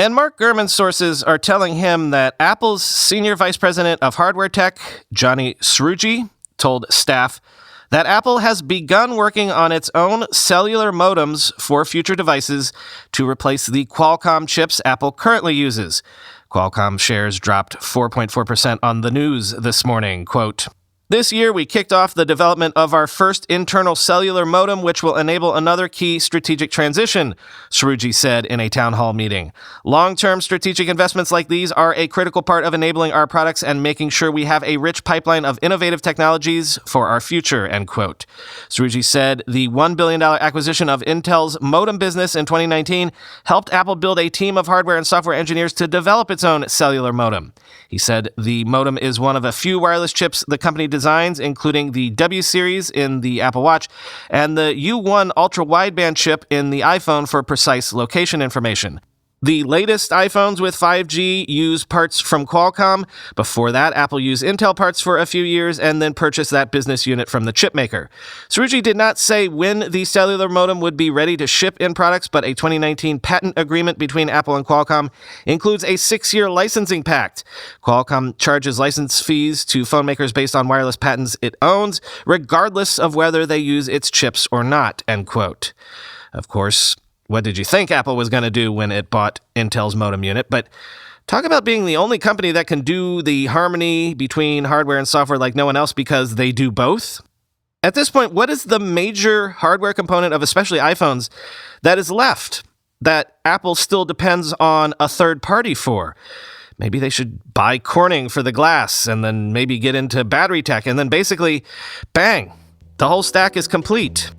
And Mark Gurman's sources are telling him that Apple's senior vice president of hardware tech, Johny Srouji, told staff that Apple has begun working on its own cellular modems for future devices to replace the Qualcomm chips Apple currently uses. Qualcomm shares dropped 4.4% on the news this morning. Quote, "This year, we kicked off the development of our first internal cellular modem, which will enable another key strategic transition," Srouji said in a town hall meeting. "Long-term strategic investments like these are a critical part of enabling our products and making sure we have a rich pipeline of innovative technologies for our future," end quote. Srouji said the $1 billion acquisition of Intel's modem business in 2019 helped Apple build a team of hardware and software engineers to develop its own cellular modem. He said the modem is one of a few wireless chips the company designs, including the W series in the Apple Watch and the U1 ultra-wideband chip in the iPhone for precise location information. The latest iPhones with 5G use parts from Qualcomm. Before that, Apple used Intel parts for a few years and then purchased that business unit from the chip maker. Srouji did not say when the cellular modem would be ready to ship in products, but a 2019 patent agreement between Apple and Qualcomm includes a 6-year licensing pact. Qualcomm charges license fees to phone makers based on wireless patents it owns, regardless of whether they use its chips or not, end quote. Of course, what did you think Apple was going to do when it bought Intel's modem unit? But talk about being the only company that can do the harmony between hardware and software like no one else because they do both. At this point, what is the major hardware component of especially iPhones that is left that Apple still depends on a third party for? Maybe they should buy Corning for the glass and then maybe get into battery tech and then basically, bang, the whole stack is complete.